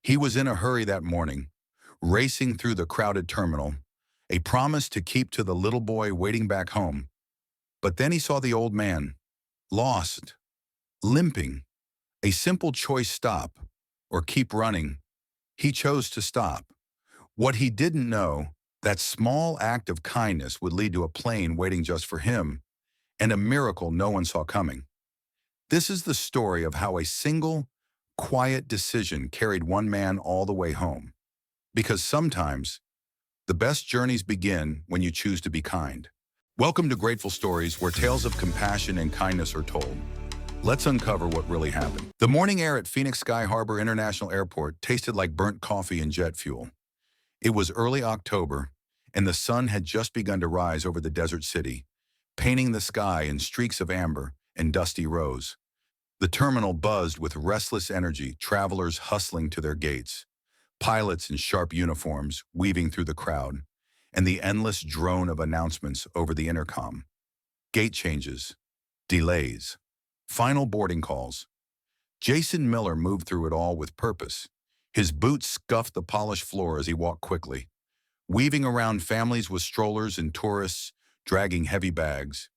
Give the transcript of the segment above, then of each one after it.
He was in a hurry that morning, racing through the crowded terminal, a promise to keep to the little boy waiting back home. But then he saw the old man, lost, limping. A simple choice: stop or keep running. He chose to stop. What he didn't know, that small act of kindness would lead to a plane waiting just for him and a miracle no one saw coming. This is the story of how a single, quiet decision carried one man all the way home. Because sometimes, the best journeys begin when you choose to be kind. Welcome to Grateful Stories, where tales of compassion and kindness are told. Let's uncover what really happened. The morning air at Phoenix Sky Harbor International Airport tasted like burnt coffee and jet fuel. It was early October, and the sun had just begun to rise over the desert city, painting the sky in streaks of amber and dusty rose. The terminal buzzed with restless energy, travelers hustling to their gates, pilots in sharp uniforms weaving through the crowd, and the endless drone of announcements over the intercom. Gate changes, delays, final boarding calls. Jason Miller moved through it all with purpose. His boots scuffed the polished floor as he walked quickly, weaving around families with strollers and tourists dragging heavy bags.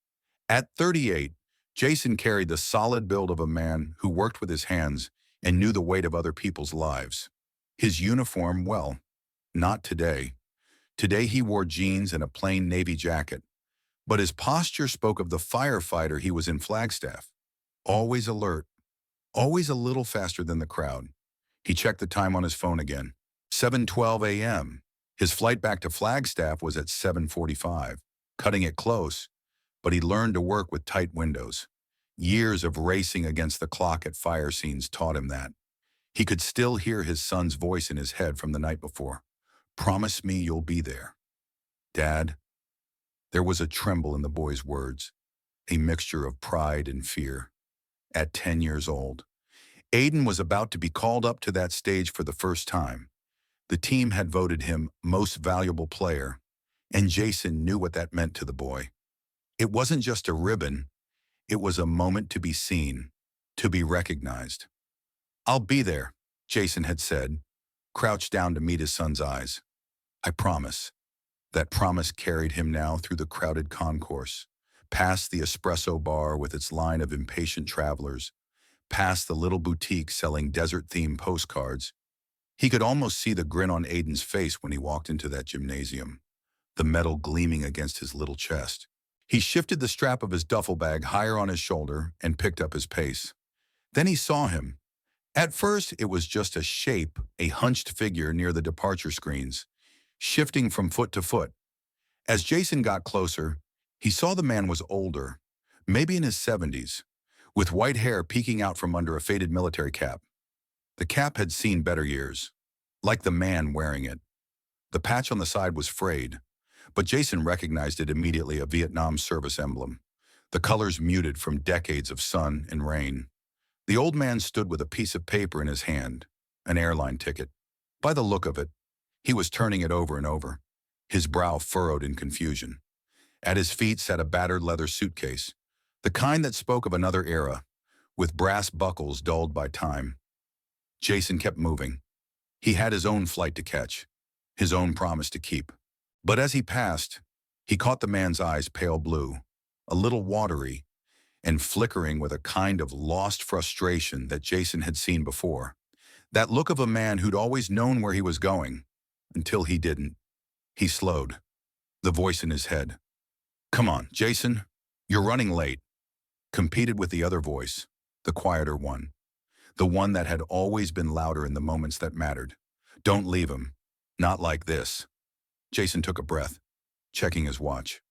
At 38, Jason carried the solid build of a man who worked with his hands and knew the weight of other people's lives. His uniform, well, not today. Today he wore jeans and a plain navy jacket, but his posture spoke of the firefighter he was in Flagstaff. Always alert, always a little faster than the crowd. He checked the time on his phone again. 7:12 a.m. His flight back to Flagstaff was at 7:45, cutting it close, but he learned to work with tight windows. Years of racing against the clock at fire scenes taught him that. He could still hear his son's voice in his head from the night before. "Promise me you'll be there." "Dad." There was a tremble in the boy's words, a mixture of pride and fear. At 10 years old, Aiden was about to be called up to that stage for the first time. The team had voted him most valuable player, and Jason knew what that meant to the boy. It wasn't just a ribbon, it was a moment to be seen, to be recognized. "I'll be there," Jason had said, crouched down to meet his son's eyes. "I promise." That promise carried him now through the crowded concourse, past the espresso bar with its line of impatient travelers, past the little boutique selling desert-themed postcards. He could almost see the grin on Aiden's face when he walked into that gymnasium, the metal gleaming against his little chest. He shifted the strap of his duffel bag higher on his shoulder and picked up his pace. Then he saw him. At first, it was just a shape, a hunched figure near the departure screens, shifting from foot to foot. As Jason got closer, he saw the man was older, maybe in his 70s, with white hair peeking out from under a faded military cap. The cap had seen better years, like the man wearing it. The patch on the side was frayed, but Jason recognized it immediately, a Vietnam service emblem, the colors muted from decades of sun and rain. The old man stood with a piece of paper in his hand, an airline ticket. By the look of it, he was turning it over and over, his brow furrowed in confusion. At his feet sat a battered leather suitcase, the kind that spoke of another era, with brass buckles dulled by time. Jason kept moving. He had his own flight to catch, his own promise to keep. But as he passed, he caught the man's eyes pale blue, a little watery, and flickering with a kind of lost frustration that Jason had seen before. That look of a man who'd always known where he was going, until he didn't. He slowed, the voice in his head. "Come on, Jason, you're running late," competed with the other voice, the quieter one, the one that had always been louder in the moments that mattered. "Don't leave him. Not like this." Jason took a breath, checking his watch.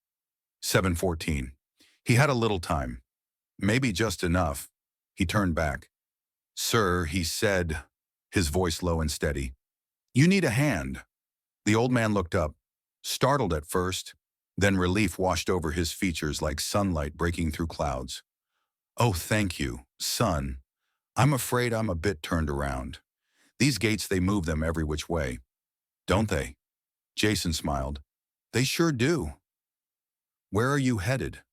7:14. He had a little time. Maybe just enough. He turned back. "Sir," he said, his voice low and steady. "You need a hand." The old man looked up, startled at first, then relief washed over his features like sunlight breaking through clouds. "Oh, thank you, son. I'm afraid I'm a bit turned around. These gates, they move them every which way." "Don't they?" Jason smiled. "They sure do." "Where are you headed?"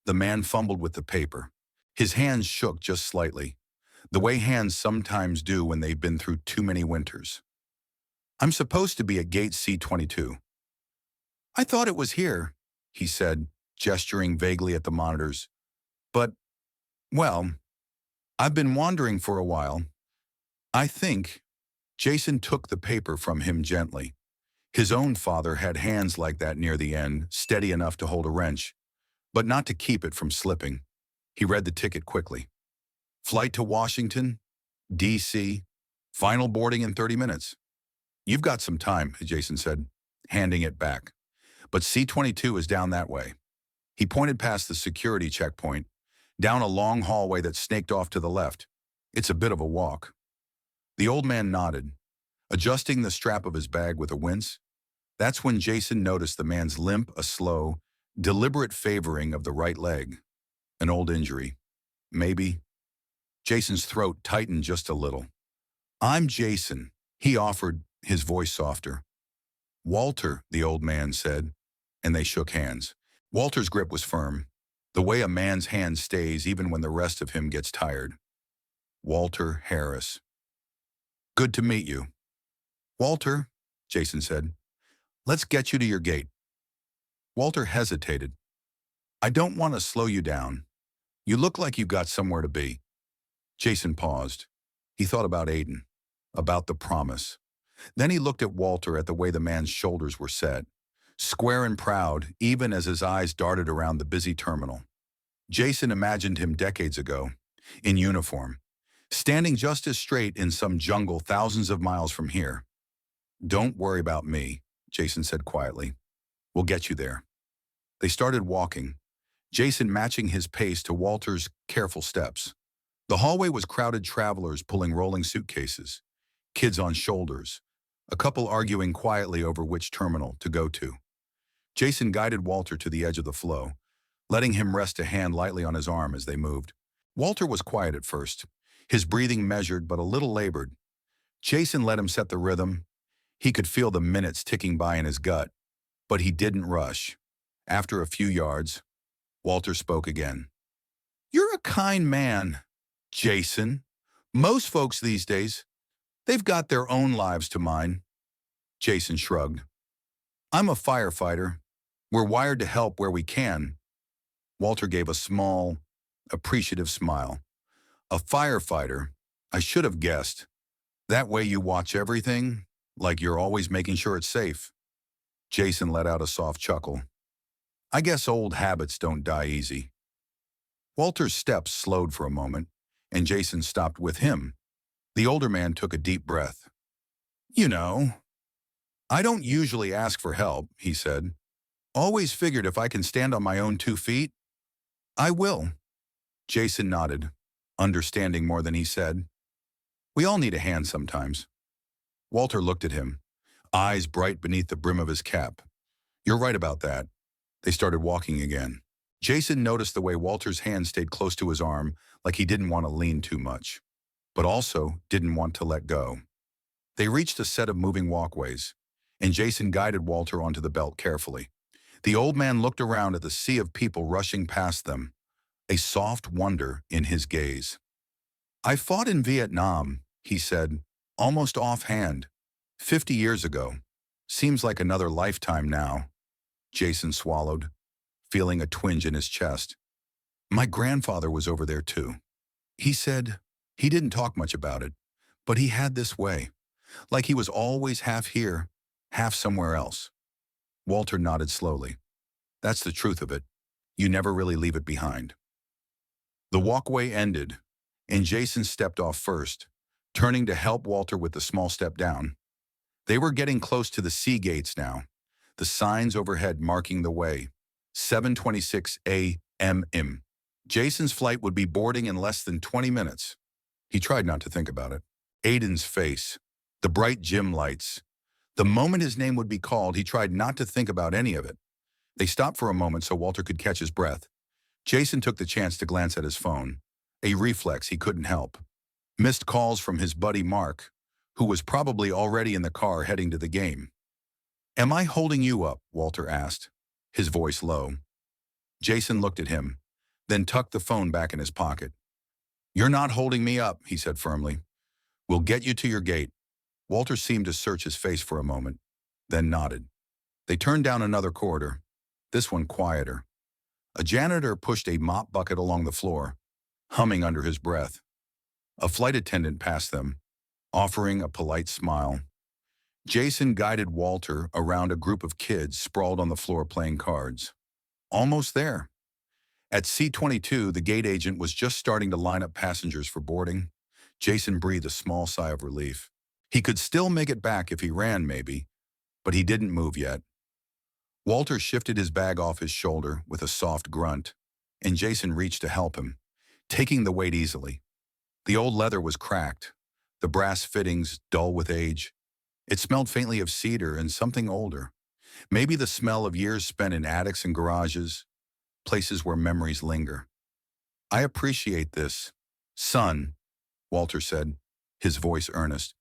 The man fumbled with the paper. His hands shook just slightly. the way hands sometimes do when they've been through too many winters. I'm supposed to be at gate C-22. I thought it was here, he said, gesturing vaguely at the monitors. But, well, I've been wandering for a while. I think. Jason took the paper from him gently. His own father had hands like that near the end, steady enough to hold a wrench, but not to keep it from slipping. He read the ticket quickly. Flight to Washington, D.C., final boarding in 30 minutes. You've got some time, Jason said, handing it back. But C-22 is down that way. He pointed past the security checkpoint, down a long hallway that snaked off to the left. It's a bit of a walk. The old man nodded, adjusting the strap of his bag with a wince. That's when Jason noticed the man's limp, a slow, deliberate favoring of the right leg. An old injury. Maybe. Jason's throat tightened just a little. I'm Jason, he offered, his voice softer. Walter, the old man said, and they shook hands. Walter's grip was firm, the way a man's hand stays even when the rest of him gets tired. Walter Harris. Good to meet you. Walter, Jason said, let's get you to your gate. Walter hesitated. I don't want to slow you down. You look like you've got somewhere to be. Jason paused. He thought about Aiden, about the promise. Then he looked at Walter at the way the man's shoulders were set, square and proud, even as his eyes darted around the busy terminal. Jason imagined him decades ago, in uniform, standing just as straight in some jungle thousands of miles from here. Don't worry about me, Jason said quietly. We'll get you there. They started walking, Jason matching his pace to Walter's careful steps. The hallway was crowded travelers pulling rolling suitcases, kids on shoulders, a couple arguing quietly over which terminal to go to. Jason guided Walter to the edge of the flow, letting him rest a hand lightly on his arm as they moved. Walter was quiet at first, his breathing measured but a little labored. Jason let him set the rhythm. He could feel the minutes ticking by in his gut, but he didn't rush. After a few yards, Walter spoke again. You're a kind man, Jason. Most folks these days, they've got their own lives to mind. Jason shrugged. I'm a firefighter. We're wired to help where we can. Walter gave a small, appreciative smile. A firefighter, I should have guessed. That way you watch everything, like you're always making sure it's safe. Jason let out a soft chuckle. I guess old habits don't die easy. Walter's steps slowed for a moment, and Jason stopped with him. The older man took a deep breath. You know, I don't usually ask for help, he said. Always figured if I can stand on my own 2 feet, I will. Jason nodded, understanding more than he said. We all need a hand sometimes. Walter looked at him, eyes bright beneath the brim of his cap. You're right about that. They started walking again. Jason noticed the way Walter's hand stayed close to his arm, like he didn't want to lean too much, but also didn't want to let go. They reached a set of moving walkways, and Jason guided Walter onto the belt carefully. The old man looked around at the sea of people rushing past them, a soft wonder in his gaze. I fought in Vietnam, he said, almost offhand, 50 years ago. Seems like another lifetime now. Jason swallowed, feeling a twinge in his chest. My grandfather was over there too. He said he didn't talk much about it, but he had this way, like he was always half here, half somewhere else. Walter nodded slowly. That's the truth of it. You never really leave it behind. The walkway ended, and Jason stepped off first, turning to help Walter with the small step down. They were getting close to the sea gates now, the signs overhead marking the way. 7:26 a.m. Jason's flight would be boarding in less than 20 minutes. He tried not to think about it. Aiden's face, the bright gym lights. The moment his name would be called, he tried not to think about any of it. They stopped for a moment so Walter could catch his breath. Jason took the chance to glance at his phone, a reflex he couldn't help. Missed calls from his buddy Mark, who was probably already in the car heading to the game. Am I holding you up? Walter asked, his voice low. Jason looked at him, then tucked the phone back in his pocket. "You're not holding me up," he said firmly. "We'll get you to your gate." Walter seemed to search his face for a moment, then nodded. They turned down another corridor, this one quieter. A janitor pushed a mop bucket along the floor, humming under his breath. A flight attendant passed them, offering a polite smile. Jason guided Walter around a group of kids sprawled on the floor playing cards. Almost there. At C-22, the gate agent was just starting to line up passengers for boarding. Jason breathed a small sigh of relief. He could still make it back if he ran, maybe, but he didn't move yet. Walter shifted his bag off his shoulder with a soft grunt, and Jason reached to help him, taking the weight easily. The old leather was cracked, the brass fittings dull with age. It smelled faintly of cedar and something older, maybe the smell of years spent in attics and garages, places where memories linger. "I appreciate this, son," Walter said, his voice earnest.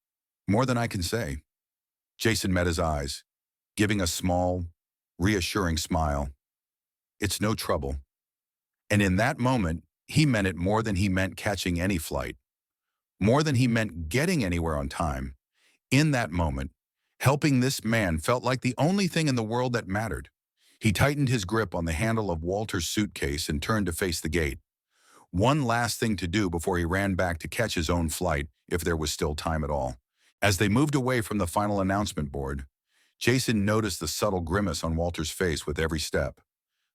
"More than I can say." Jason met his eyes, giving a small, reassuring smile. "It's no trouble." And in that moment, he meant it more than he meant catching any flight, more than he meant getting anywhere on time. In that moment, helping this man felt like the only thing in the world that mattered. He tightened his grip on the handle of Walter's suitcase and turned to face the gate. One last thing to do before he ran back to catch his own flight, if there was still time at all. As they moved away from the final announcement board, Jason noticed the subtle grimace on Walter's face with every step.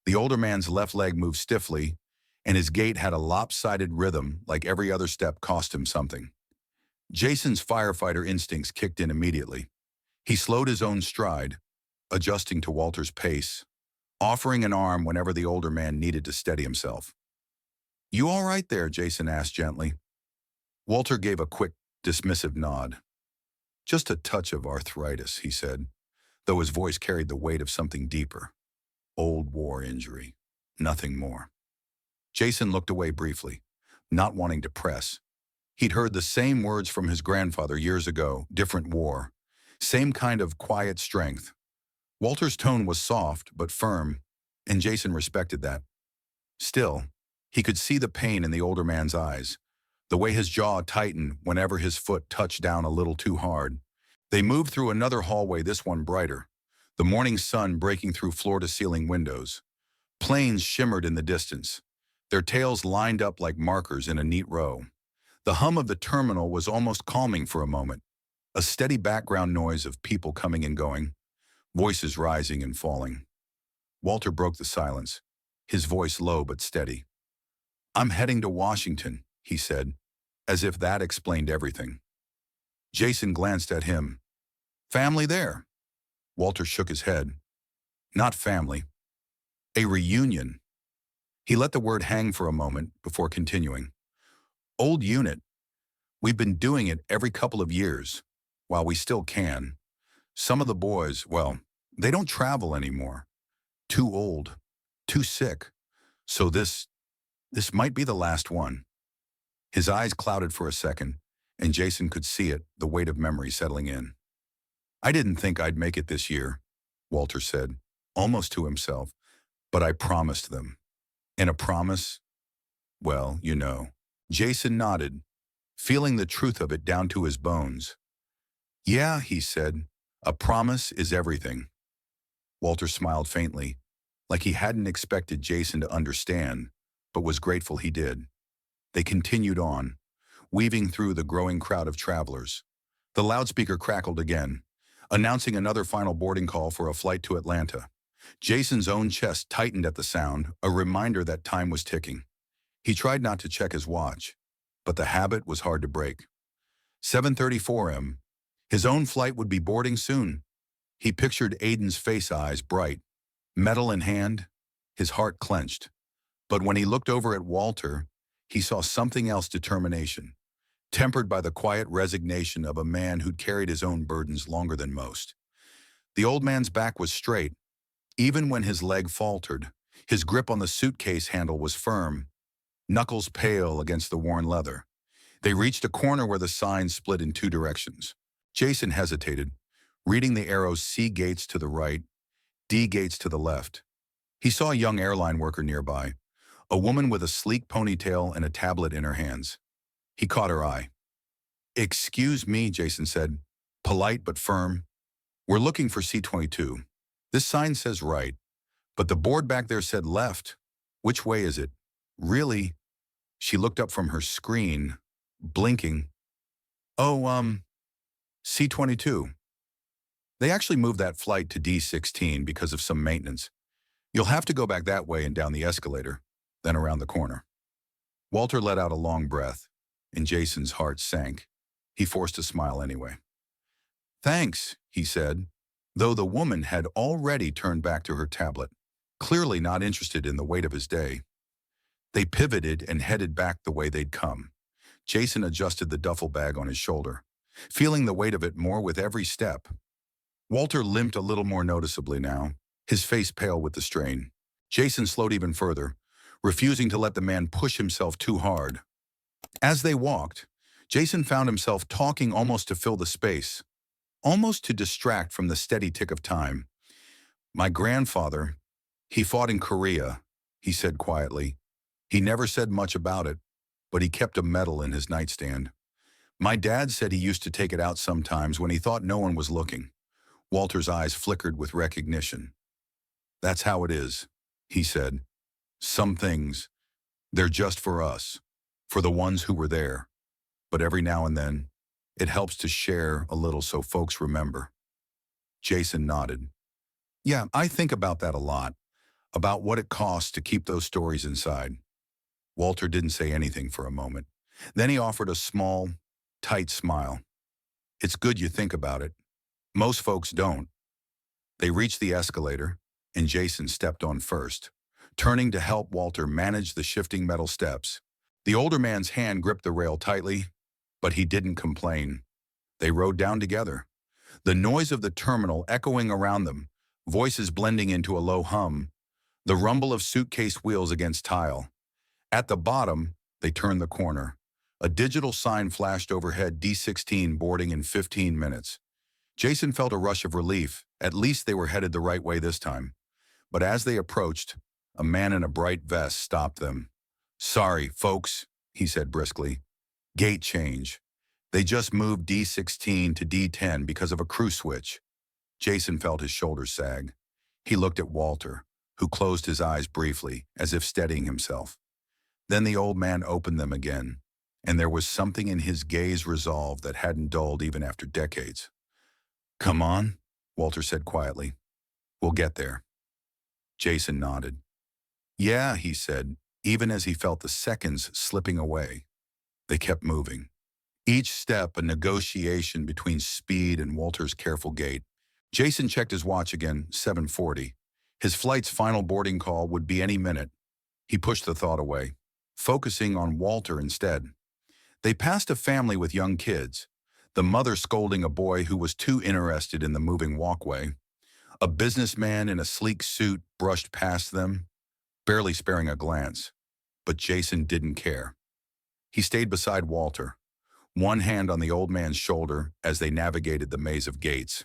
The older man's left leg moved stiffly, and his gait had a lopsided rhythm like every other step cost him something. Jason's firefighter instincts kicked in immediately. He slowed his own stride, adjusting to Walter's pace, offering an arm whenever the older man needed to steady himself. "You all right there?" Jason asked gently. Walter gave a quick, dismissive nod. "Just a touch of arthritis," he said, though his voice carried the weight of something deeper. "Old war injury, nothing more." Jason looked away briefly, not wanting to press. He'd heard the same words from his grandfather years ago, different war, same kind of quiet strength. Walter's tone was soft but firm, and Jason respected that. Still, he could see the pain in the older man's eyes, the way his jaw tightened whenever his foot touched down a little too hard. They moved through another hallway, this one brighter, the morning sun breaking through floor-to-ceiling windows. Planes shimmered in the distance, their tails lined up like markers in a neat row. The hum of the terminal was almost calming for a moment, a steady background noise of people coming and going, voices rising and falling. Walter broke the silence, his voice low but steady. "I'm heading to Washington," he said, as if that explained everything. Jason glanced at him. "Family there?" Walter shook his head. "Not family. A reunion." He let the word hang for a moment before continuing. "Old unit. We've been doing it every couple of years, while we still can. Some of the boys, well, they don't travel anymore. Too old, too sick. So this might be the last one." His eyes clouded for a second, and Jason could see it, the weight of memory settling in. "I didn't think I'd make it this year," Walter said, almost to himself, "but I promised them." "And a promise? Well, you know." Jason nodded, feeling the truth of it down to his bones. "Yeah," he said, "a promise is everything." Walter smiled faintly, like he hadn't expected Jason to understand, but was grateful he did. They continued on, weaving through the growing crowd of travelers. The loudspeaker crackled again, announcing another final boarding call for a flight to Atlanta. Jason's own chest tightened at the sound, a reminder that time was ticking. He tried not to check his watch, but the habit was hard to break. 7:34 m. His own flight would be boarding soon. He pictured Aiden's face eyes bright, metal in hand, his heart clenched. But when he looked over at Walter, he saw something else: determination, tempered by the quiet resignation of a man who'd carried his own burdens longer than most. The old man's back was straight. Even when his leg faltered, his grip on the suitcase handle was firm, knuckles pale against the worn leather. They reached a corner where the sign split in two directions. Jason hesitated, reading the arrows: C gates to the right, D gates to the left. He saw a young airline worker nearby, a woman with a sleek ponytail and a tablet in her hands. He caught her eye. "Excuse me," Jason said, polite but firm. "We're looking for C-22. This sign says right, but the board back there said left. Which way is it?" "Really?" She looked up from her screen, blinking. "Oh, C-22. They actually moved that flight to D-16 because of some maintenance. You'll have to go back that way and down the escalator, then around the corner." Walter let out a long breath, and Jason's heart sank. He forced a smile anyway. "Thanks," he said, though the woman had already turned back to her tablet, clearly not interested in the weight of his day. They pivoted and headed back the way they'd come. Jason adjusted the duffel bag on his shoulder, feeling the weight of it more with every step. Walter limped a little more noticeably now, his face pale with the strain. Jason slowed even further, refusing to let the man push himself too hard. As they walked, Jason found himself talking almost to fill the space, almost to distract from the steady tick of time. "My grandfather, he fought in Korea," he said quietly. "He never said much about it, but he kept a medal in his nightstand. My dad said he used to take it out sometimes when he thought no one was looking." Walter's eyes flickered with recognition. "That's how it is," he said. "Some things, they're just for us, for the ones who were there. But every now and then, it helps to share a little so folks remember." Jason nodded. "Yeah, I think about that a lot, about what it costs to keep those stories inside." Walter didn't say anything for a moment. Then he offered a small, tight smile. "It's good you think about it. Most folks don't." They reached the escalator, and Jason stepped on first, turning to help Walter manage the shifting metal steps. The older man's hand gripped the rail tightly, but he didn't complain. They rode down together, the noise of the terminal echoing around them, voices blending into a low hum, the rumble of suitcase wheels against tile. At the bottom, they turned the corner. A digital sign flashed overhead: D-16 boarding in 15 minutes. Jason felt a rush of relief. At least they were headed the right way this time. But as they approached, a man in a bright vest stopped them. "Sorry, folks," he said briskly. "Gate change. They just moved D-16 to D-10 because of a crew switch." Jason felt his shoulders sag. He looked at Walter, who closed his eyes briefly, as if steadying himself. Then the old man opened them again, and there was something in his gaze resolve that hadn't dulled even after decades. "Come on," Walter said quietly. "We'll get there." Jason nodded. "Yeah," he said, even as he felt the seconds slipping away. They kept moving, each step a negotiation between speed and Walter's careful gait. Jason checked his watch again, 7:40. His flight's final boarding call would be any minute. He pushed the thought away, focusing on Walter instead. They passed a family with young kids, the mother scolding a boy who was too interested in the moving walkway. A businessman in a sleek suit brushed past them, barely sparing a glance. But Jason didn't care. He stayed beside Walter, one hand on the old man's shoulder as they navigated the maze of gates.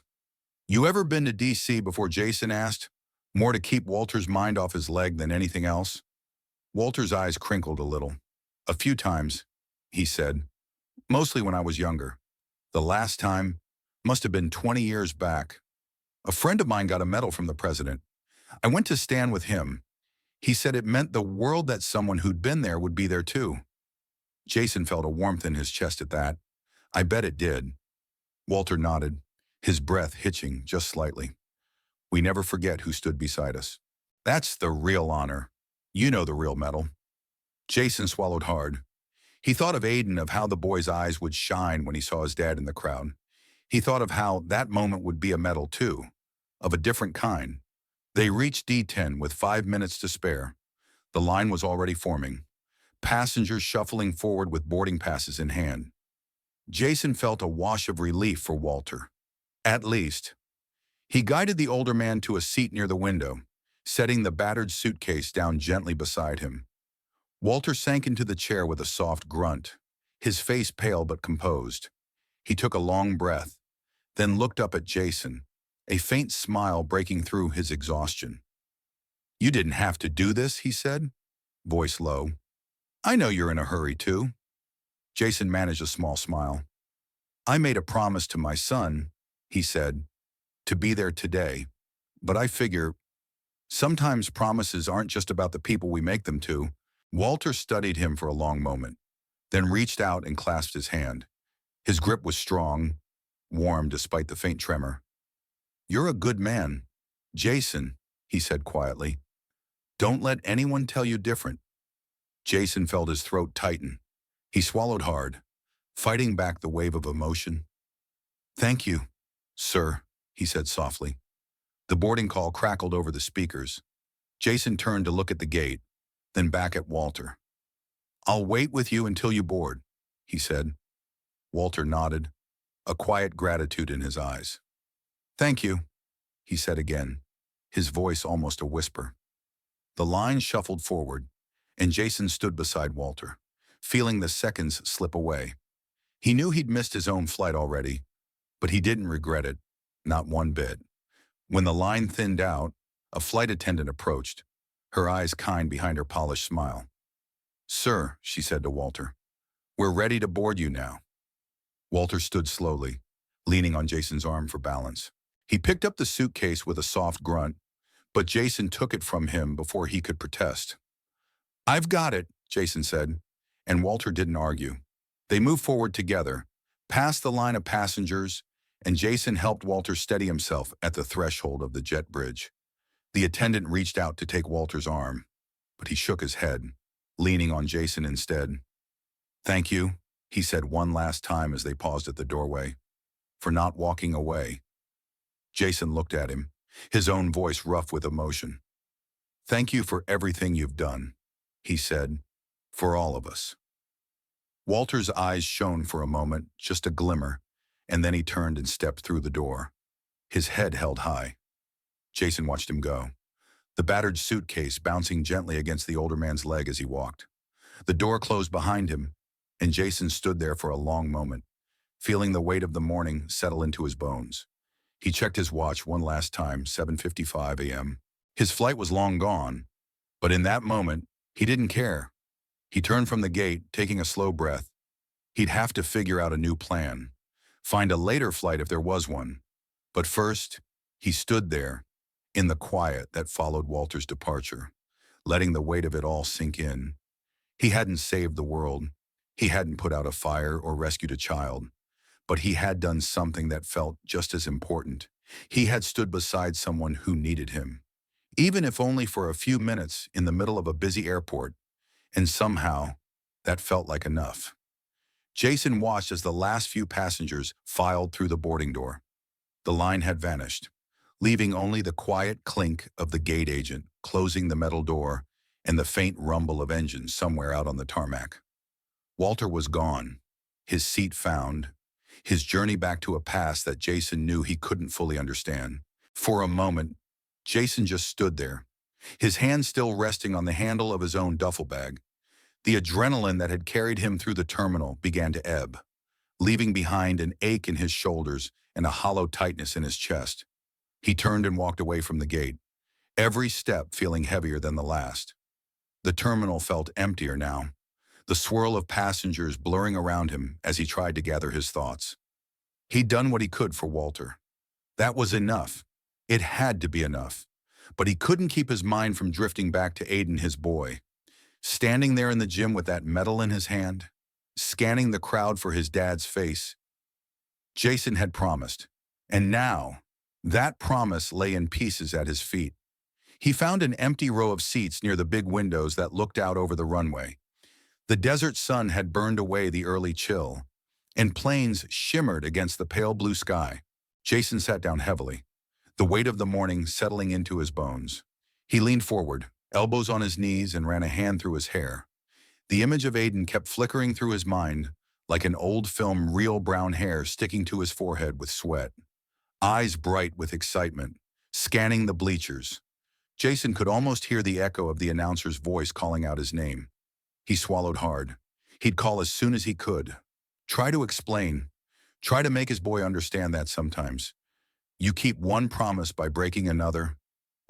"You ever been to D.C. before?" Jason asked, more to keep Walter's mind off his leg than anything else. Walter's eyes crinkled a little. "A few times," he said. "Mostly when I was younger. The last time must have been 20 years back. A friend of mine got a medal from the president. I went to stand with him. He said it meant the world that someone who'd been there would be there too." Jason felt a warmth in his chest at that. "I bet it did." Walter nodded, his breath hitching just slightly. "We never forget who stood beside us. That's the real honor. You know the real medal." Jason swallowed hard. He thought of Aiden, of how the boy's eyes would shine when he saw his dad in the crowd. He thought of how that moment would be a medal too, of a different kind. They reached D-10 with 5 minutes to spare. The line was already forming, passengers shuffling forward with boarding passes in hand. Jason felt a wash of relief for Walter. At least. He guided the older man to a seat near the window, setting the battered suitcase down gently beside him. Walter sank into the chair with a soft grunt, his face pale but composed. He took a long breath, then looked up at Jason, a faint smile breaking through his exhaustion. "You didn't have to do this," he said, voice low. "I know you're in a hurry too." Jason managed a small smile. I made a promise to my son, he said, to be there today. But I figure sometimes promises aren't just about the people we make them to. Walter studied him for a long moment, then reached out and clasped his hand. His grip was strong, warm despite the faint tremor. You're a good man, Jason, he said quietly. Don't let anyone tell you different. Jason felt his throat tighten. He swallowed hard, fighting back the wave of emotion. Thank you, sir, he said softly. The boarding call crackled over the speakers. Jason turned to look at the gate, then back at Walter. I'll wait with you until you board, he said. Walter nodded, a quiet gratitude in his eyes. Thank you, he said again, his voice almost a whisper. The line shuffled forward, and Jason stood beside Walter, feeling the seconds slip away. He knew he'd missed his own flight already, but he didn't regret it, not one bit. When the line thinned out, a flight attendant approached, her eyes kind behind her polished smile. Sir, she said to Walter, we're ready to board you now. Walter stood slowly, leaning on Jason's arm for balance. He picked up the suitcase with a soft grunt, but Jason took it from him before he could protest. I've got it, Jason said, and Walter didn't argue. They moved forward together, past the line of passengers, and Jason helped Walter steady himself at the threshold of the jet bridge. The attendant reached out to take Walter's arm, but he shook his head, leaning on Jason instead. Thank you, he said one last time as they paused at the doorway, for not walking away. Jason looked at him, his own voice rough with emotion. Thank you for everything you've done, he said, for all of us. Walter's eyes shone for a moment, just a glimmer, and then he turned and stepped through the door, his head held high. Jason watched him go, the battered suitcase bouncing gently against the older man's leg as he walked. The door closed behind him, and Jason stood there for a long moment, feeling the weight of the morning settle into his bones. He checked his watch one last time, 7:55 a.m. His flight was long gone, but in that moment, he didn't care. He turned from the gate, taking a slow breath. He'd have to figure out a new plan, find a later flight if there was one. But first, he stood there, in the quiet that followed Walter's departure, letting the weight of it all sink in. He hadn't saved the world. He hadn't put out a fire or rescued a child. But he had done something that felt just as important. He had stood beside someone who needed him, even if only for a few minutes in the middle of a busy airport, and somehow that felt like enough. Jason watched as the last few passengers filed through the boarding door. The line had vanished, leaving only the quiet clink of the gate agent closing the metal door and the faint rumble of engines somewhere out on the tarmac. Walter was gone, his seat found, his journey back to a past that Jason knew he couldn't fully understand. For a moment, Jason just stood there, his hand still resting on the handle of his own duffel bag. The adrenaline that had carried him through the terminal began to ebb, leaving behind an ache in his shoulders and a hollow tightness in his chest. He turned and walked away from the gate, every step feeling heavier than the last. The terminal felt emptier now, the swirl of passengers blurring around him as he tried to gather his thoughts. He'd done what he could for Walter. That was enough. It had to be enough. But he couldn't keep his mind from drifting back to Aiden, his boy. Standing there in the gym with that medal in his hand, scanning the crowd for his dad's face. Jason had promised, and now that promise lay in pieces at his feet. He found an empty row of seats near the big windows that looked out over the runway. The desert sun had burned away the early chill, and planes shimmered against the pale blue sky. Jason sat down heavily, the weight of the morning settling into his bones. He leaned forward, elbows on his knees, and ran a hand through his hair. The image of Aiden kept flickering through his mind like an old film, real brown hair sticking to his forehead with sweat. Eyes bright with excitement, scanning the bleachers. Jason could almost hear the echo of the announcer's voice calling out his name. He swallowed hard. He'd call as soon as he could. Try to explain. Try to make his boy understand that sometimes. You keep one promise by breaking another.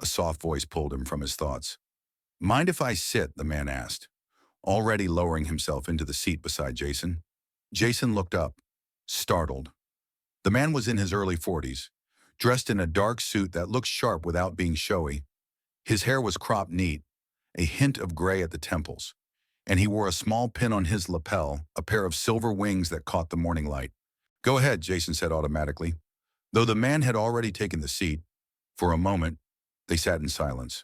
A soft voice pulled him from his thoughts. Mind if I sit? The man asked, already lowering himself into the seat beside Jason. Jason looked up, startled. The man was in his early 40s, dressed in a dark suit that looked sharp without being showy. His hair was cropped neat, a hint of gray at the temples, and he wore a small pin on his lapel, a pair of silver wings that caught the morning light. "Go ahead," Jason said automatically. Though the man had already taken the seat, for a moment, they sat in silence,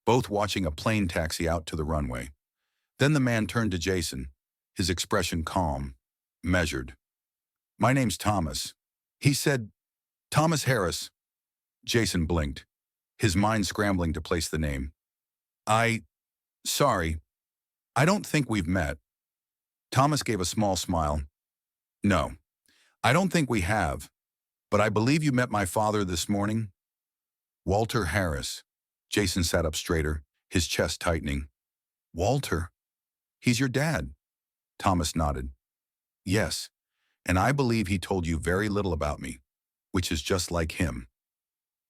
both watching a plane taxi out to the runway. Then the man turned to Jason, his expression calm, measured. "My name's Thomas." He said, "Thomas Harris." Jason blinked, his mind scrambling to place the name. Sorry, I don't think we've met." Thomas gave a small smile. "No, I don't think we have, but I believe you met my father this morning." "Walter Harris." Jason sat up straighter, his chest tightening. "Walter? He's your dad?" Thomas nodded. "Yes, and I believe he told you very little about me, which is just like him."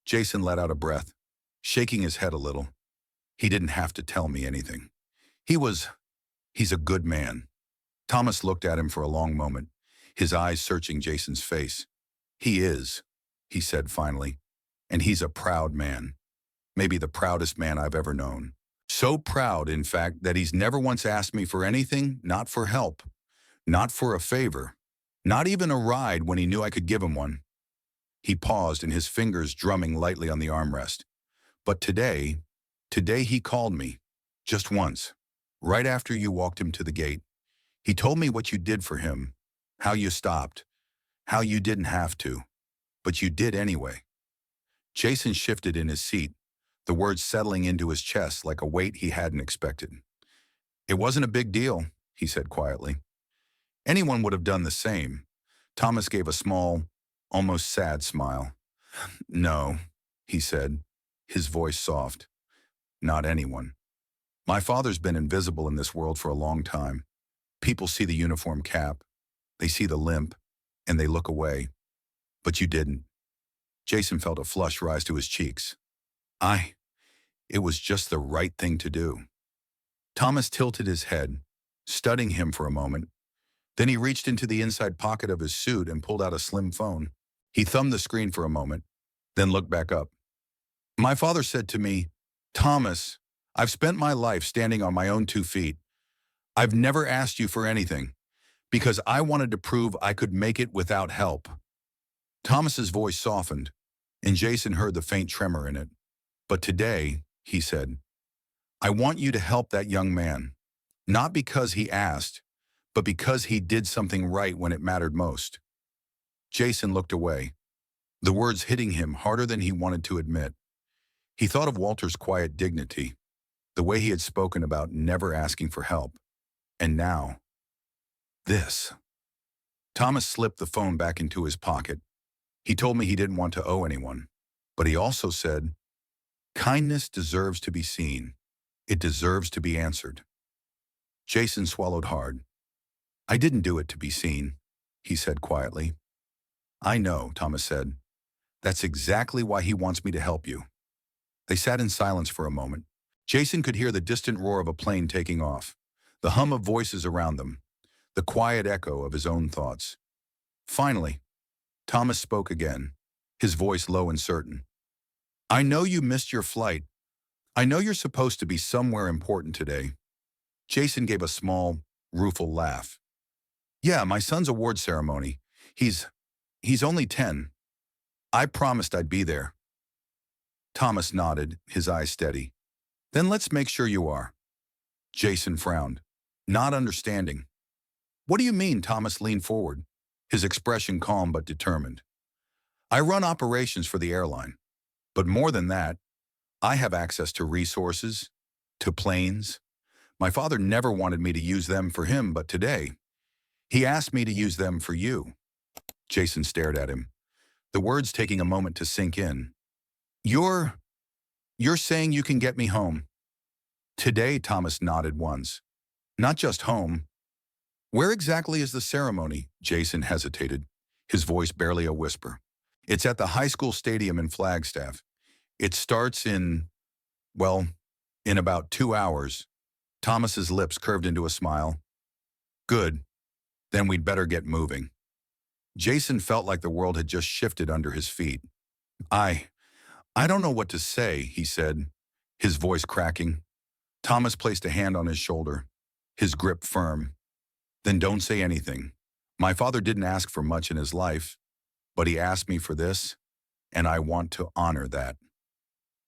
Jason let out a breath, shaking his head a little. "He didn't have to tell me anything. He's a good man." Thomas looked at him for a long moment, his eyes searching Jason's face. "He is," he said finally, "and he's a proud man. Maybe the proudest man I've ever known. So proud, in fact, that he's never once asked me for anything, not for help, not for a favor, not even a ride when he knew I could give him one." He paused and his fingers drumming lightly on the armrest. "But today he called me, just once, right after you walked him to the gate. He told me what you did for him, how you stopped, how you didn't have to, but you did anyway." Jason shifted in his seat, the words settling into his chest like a weight he hadn't expected. "It wasn't a big deal," he said quietly. "Anyone would have done the same." Thomas gave a small, almost sad smile. "No," he said, his voice soft. "Not anyone. My father's been invisible in this world for a long time. People see the uniform cap, they see the limp, and they look away. But you didn't." Jason felt a flush rise to his cheeks. It was just the right thing to do." Thomas tilted his head, studying him for a moment. Then he reached into the inside pocket of his suit and pulled out a slim phone. He thumbed the screen for a moment, then looked back up. "My father said to me, 'Thomas, I've spent my life standing on my own 2 feet. I've never asked you for anything, because I wanted to prove I could make it without help.'" Thomas's voice softened, and Jason heard the faint tremor in it. "But today," he said, "I want you to help that young man, not because he asked, but because he did something right when it mattered most." Jason looked away, the words hitting him harder than he wanted to admit. He thought of Walter's quiet dignity, the way he had spoken about never asking for help. And now, this. Thomas slipped the phone back into his pocket. "He told me he didn't want to owe anyone, but he also said, 'Kindness deserves to be seen. It deserves to be answered.'" Jason swallowed hard. "I didn't do it to be seen," he said quietly. "I know," Thomas said. "That's exactly why he wants me to help you." They sat in silence for a moment. Jason could hear the distant roar of a plane taking off, the hum of voices around them, the quiet echo of his own thoughts. Finally, Thomas spoke again, his voice low and certain. "I know you missed your flight. I know you're supposed to be somewhere important today." Jason gave a small, rueful laugh. "Yeah, my son's award ceremony. He's only 10. I promised I'd be there." Thomas nodded, his eyes steady. "Then let's make sure you are." Jason frowned, not understanding. "What do you mean?" Thomas leaned forward, his expression calm but determined. "I run operations for the airline. But more than that, I have access to resources, to planes. My father never wanted me to use them for him, but today, he asked me to use them for you." Jason stared at him, the words taking a moment to sink in. You're saying you can get me home?" "Today," Thomas nodded once. "Not just home." "Where exactly is the ceremony?" Jason hesitated, his voice barely a whisper. "It's at the high school stadium in Flagstaff. It starts in about 2 hours." Thomas's lips curved into a smile. "Good. Then we'd better get moving. Jason felt like the world had just shifted under his feet. I, I don't know what to say, he said, his voice cracking. Thomas placed a hand on his shoulder, his grip firm. Then don't say anything. My father didn't ask for much in his life, but he asked me for this, and I want to honor that.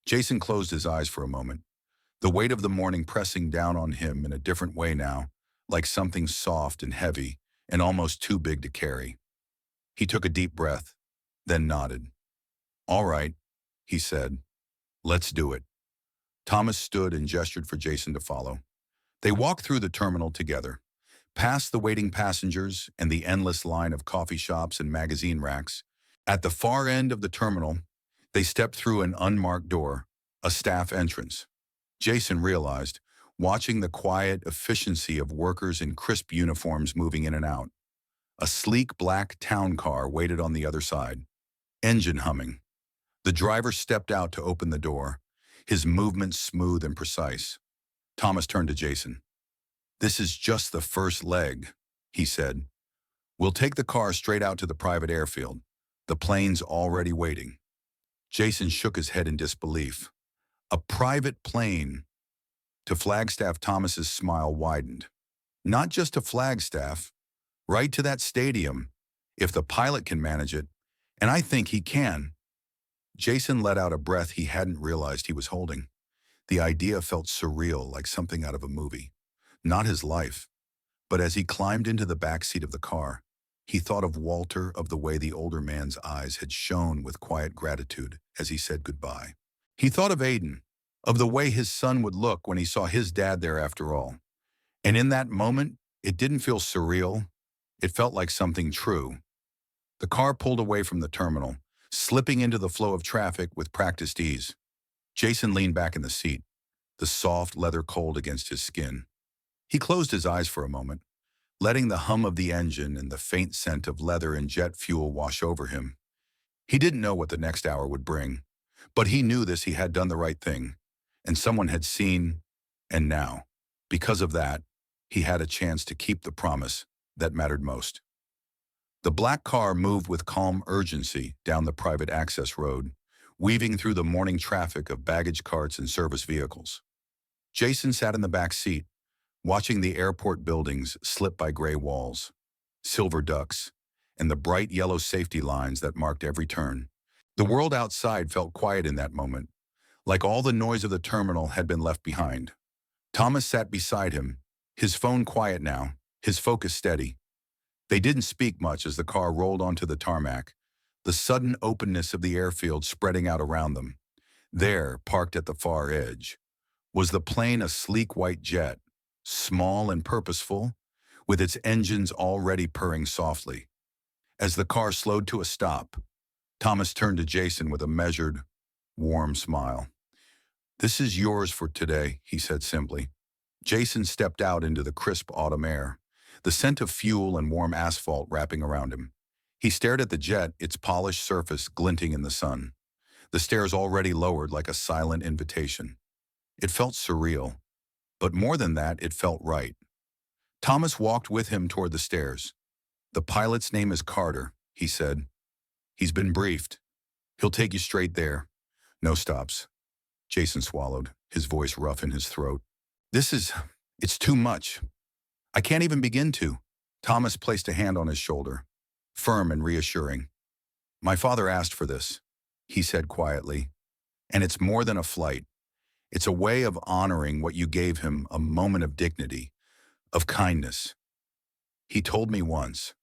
Jason closed his eyes for a moment, the weight of the morning pressing down on him in a different way now, like something soft and heavy and almost too big to carry. He took a deep breath, then nodded. All right, he said. Let's do it. Thomas stood and gestured for Jason to follow. They walked through the terminal together, past the waiting passengers and the endless line of coffee shops and magazine racks. At the far end of the terminal, they stepped through an unmarked door, a staff entrance. Jason realized, watching the quiet efficiency of workers in crisp uniforms moving in and out. A sleek black town car waited on the other side, engine humming. The driver stepped out to open the door, his movements smooth and precise. Thomas turned to Jason. This is just the first leg, he said. We'll take the car straight out to the private airfield. The plane's already waiting. Jason shook his head in disbelief. A private plane. To Flagstaff, Thomas's smile widened. Not just to Flagstaff, right to that stadium, if the pilot can manage it, and I think he can. Jason let out a breath he hadn't realized he was holding. The idea felt surreal, like something out of a movie. Not his life. But as he climbed into the back seat of the car, he thought of Walter, of the way the older man's eyes had shone with quiet gratitude as he said goodbye. He thought of Aiden, of the way his son would look when he saw his dad there after all. And in that moment, it didn't feel surreal. It felt like something true. The car pulled away from the terminal, slipping into the flow of traffic with practiced ease. Jason leaned back in the seat, the soft leather cold against his skin. He closed his eyes for a moment, letting the hum of the engine and the faint scent of leather and jet fuel wash over him. He didn't know what the next hour would bring, but he knew he had done the right thing, and someone had seen, and now, because of that, he had a chance to keep the promise that mattered most. The black car moved with calm urgency down the private access road, weaving through the morning traffic of baggage carts and service vehicles. Jason sat in the back seat, watching the airport buildings slip by gray walls, silver ducks, and the bright yellow safety lines that marked every turn. The world outside felt quiet in that moment, like all the noise of the terminal had been left behind. Thomas sat beside him, his phone quiet now, his focus steady. They didn't speak much as the car rolled onto the tarmac, the sudden openness of the airfield spreading out around them. There, parked at the far edge, was the plane, a sleek white jet, small and purposeful, with its engines already purring softly. As the car slowed to a stop, Thomas turned to Jason with a measured, warm smile. "This is yours for today," he said simply. Jason stepped out into the crisp autumn air, the scent of fuel and warm asphalt wrapping around him. He stared at the jet, its polished surface glinting in the sun, the stairs already lowered like a silent invitation. It felt surreal, but more than that, it felt right. Thomas walked with him toward the stairs. "The pilot's name is Carter," he said. "He's been briefed. He'll take you straight there. No stops." Jason swallowed, his voice rough in his throat. It's too much. I can't even begin to." Thomas placed a hand on his shoulder, firm and reassuring. "My father asked for this," he said quietly. "And it's more than a flight. It's a way of honoring what you gave him, a moment of dignity, of kindness. He told me once,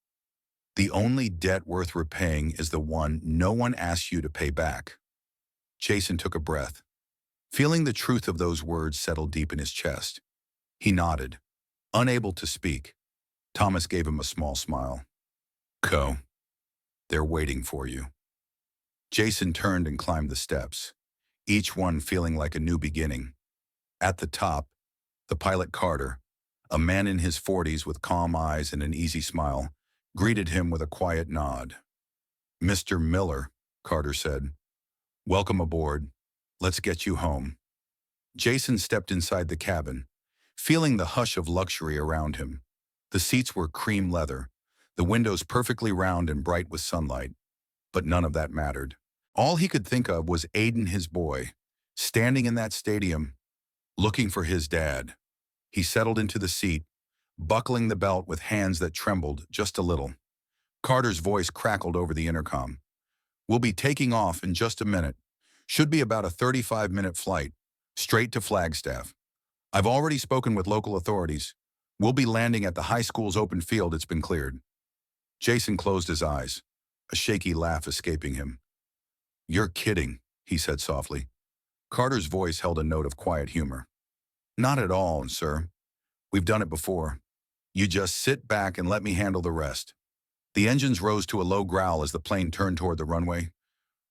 the only debt worth repaying is the one no one asks you to pay back." Jason took a breath, feeling the truth of those words settle deep in his chest. He nodded, unable to speak. Thomas gave him a small smile. "Go. They're waiting for you." Jason turned and climbed the steps, each one feeling like a new beginning. At the top, the pilot Carter, a man in his 40s with calm eyes and an easy smile, greeted him with a quiet nod. "Mr. Miller," Carter said, "welcome aboard. Let's get you home." Jason stepped inside the cabin, feeling the hush of luxury around him. The seats were cream leather, the windows perfectly round and bright with sunlight, but none of that mattered. All he could think of was Aiden, his boy, standing in that stadium, looking for his dad. He settled into the seat, buckling the belt with hands that trembled just a little. Carter's voice crackled over the intercom. "We'll be taking off in just a minute. Should be about a 35-minute flight, straight to Flagstaff. I've already spoken with local authorities. We'll be landing at the high school's open field. It's been cleared." Jason closed his eyes, a shaky laugh escaping him. "You're kidding," he said softly. Carter's voice held a note of quiet humor. "Not at all, sir. We've done it before. You just sit back and let me handle the rest." The engines rose to a low growl as the plane turned toward the runway.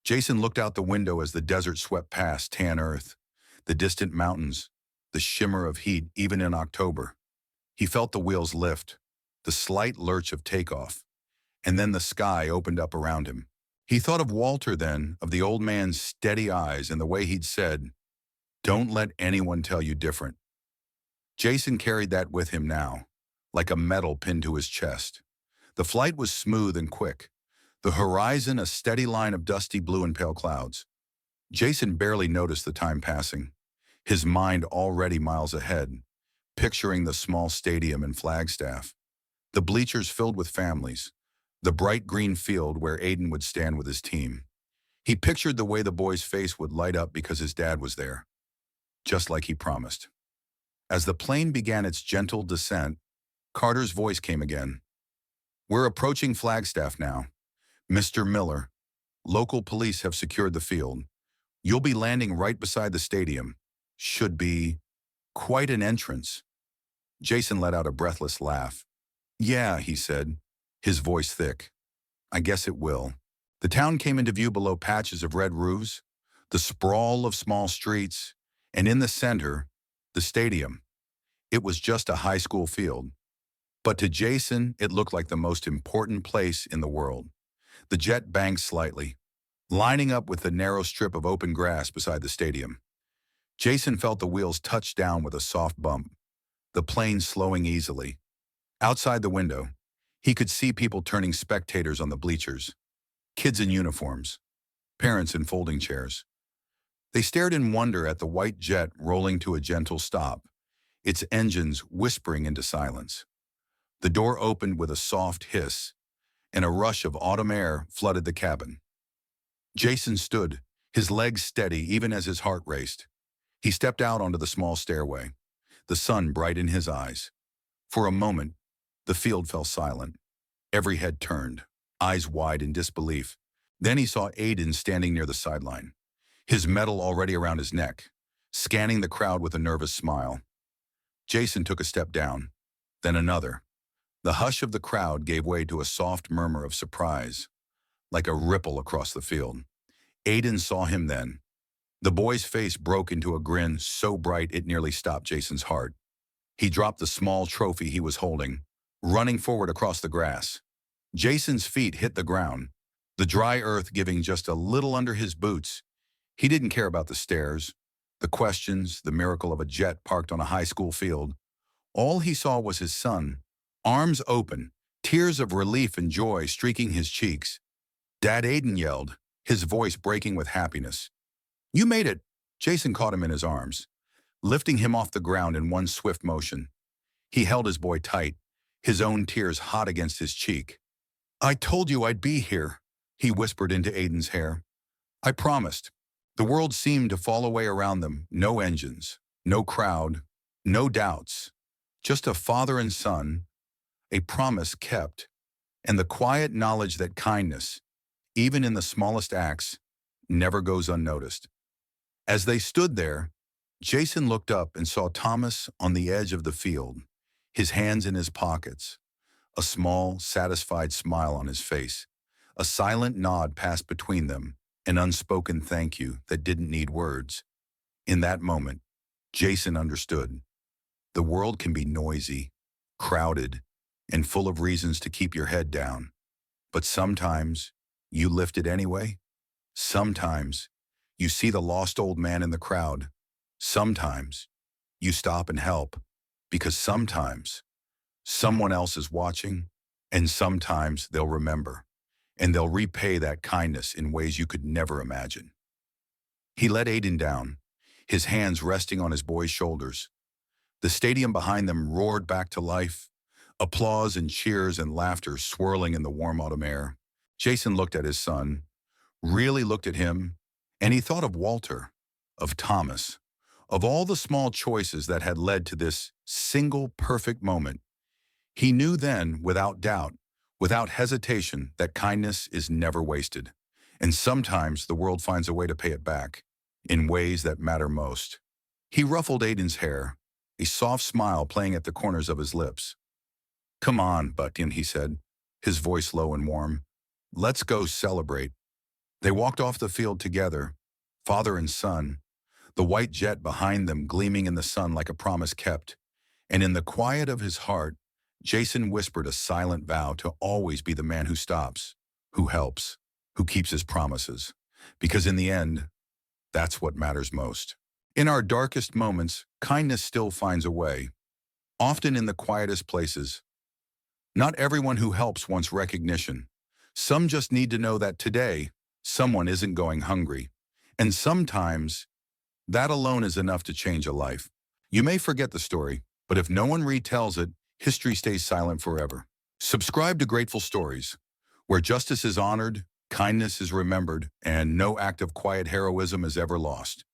Jason looked out the window as the desert swept past tan earth, the distant mountains, the shimmer of heat even in October. He felt the wheels lift, the slight lurch of takeoff, and then the sky opened up around him. He thought of Walter then, of the old man's steady eyes and the way he'd said, "Don't let anyone tell you different." Jason carried that with him now, like a medal pinned to his chest. The flight was smooth and quick, the horizon a steady line of dusty blue and pale clouds. Jason barely noticed the time passing, his mind already miles ahead, picturing the small stadium in Flagstaff, the bleachers filled with families, the bright green field where Aiden would stand with his team. He pictured the way the boy's face would light up because his dad was there, just like he promised. As the plane began its gentle descent, Carter's voice came again. "We're approaching Flagstaff now. Mr. Miller, local police have secured the field. You'll be landing right beside the stadium. Should be quite an entrance." Jason let out a breathless laugh. "Yeah," he said, his voice thick. "I guess it will." The town came into view below patches of red roofs, the sprawl of small streets, and in the center, the stadium. It was just a high school field. But to Jason, it looked like the most important place in the world. The jet banked slightly, lining up with the narrow strip of open grass beside the stadium. Jason felt the wheels touch down with a soft bump, the plane slowing easily. Outside the window, he could see people turning spectators on the bleachers, kids in uniforms, parents in folding chairs. They stared in wonder at the white jet rolling to a gentle stop, its engines whispering into silence. The door opened with a soft hiss, and a rush of autumn air flooded the cabin. Jason stood, his legs steady even as his heart raced. He stepped out onto the small stairway, the sun bright in his eyes. For a moment, the field fell silent. Every head turned, eyes wide in disbelief. Then he saw Aiden standing near the sideline, his medal already around his neck, scanning the crowd with a nervous smile. Jason took a step down, then another. The hush of the crowd gave way to a soft murmur of surprise, like a ripple across the field. Aiden saw him then. The boy's face broke into a grin so bright it nearly stopped Jason's heart. He dropped the small trophy he was holding, running forward across the grass. Jason's feet hit the ground, the dry earth giving just a little under his boots. He didn't care about the stares, the questions, the miracle of a jet parked on a high school field. All he saw was his son, arms open, tears of relief and joy streaking his cheeks. "Dad," Aiden yelled, his voice breaking with happiness. "You made it!" Jason caught him in his arms, lifting him off the ground in one swift motion. He held his boy tight, his own tears hot against his cheek. "I told you I'd be here," he whispered into Aiden's hair. "I promised." The world seemed to fall away around them, no engines, no crowd, no doubts, just a father and son, a promise kept, and the quiet knowledge that kindness, even in the smallest acts, never goes unnoticed. As they stood there, Jason looked up and saw Thomas on the edge of the field, his hands in his pockets, a small, satisfied smile on his face. A silent nod passed between them, an unspoken thank you that didn't need words. In that moment, Jason understood. The world can be noisy, crowded, and full of reasons to keep your head down. But sometimes, you lift it anyway. Sometimes, you see the lost old man in the crowd. Sometimes, you stop and help. Because sometimes, Someone else is watching, and sometimes they'll remember, and they'll repay that kindness in ways you could never imagine. He let Aiden down, his hands resting on his boy's shoulders. The stadium behind them roared back to life, applause and cheers and laughter swirling in the warm autumn air. Jason looked at his son, really looked at him, and he thought of Walter, of Thomas, of all the small choices that had led to this single perfect moment. He knew then, without doubt, without hesitation, that kindness is never wasted. And sometimes the world finds a way to pay it back, in ways that matter most. He ruffled Aiden's hair, a soft smile playing at the corners of his lips. "Come on, Button," he said, his voice low and warm. "Let's go celebrate." They walked off the field together, father and son, the white jet behind them gleaming in the sun like a promise kept. And in the quiet of his heart, Jason whispered a silent vow to always be the man who stops, who helps, who keeps his promises. Because in the end, that's what matters most. In our darkest moments, kindness still finds a way, often in the quietest places. Not everyone who helps wants recognition. Some just need to know that today, someone isn't going hungry. And sometimes, that alone is enough to change a life. You may forget the story, but if no one retells it, history stays silent forever. Subscribe to Grateful Stories, where justice is honored, kindness is remembered, and no act of quiet heroism is ever lost.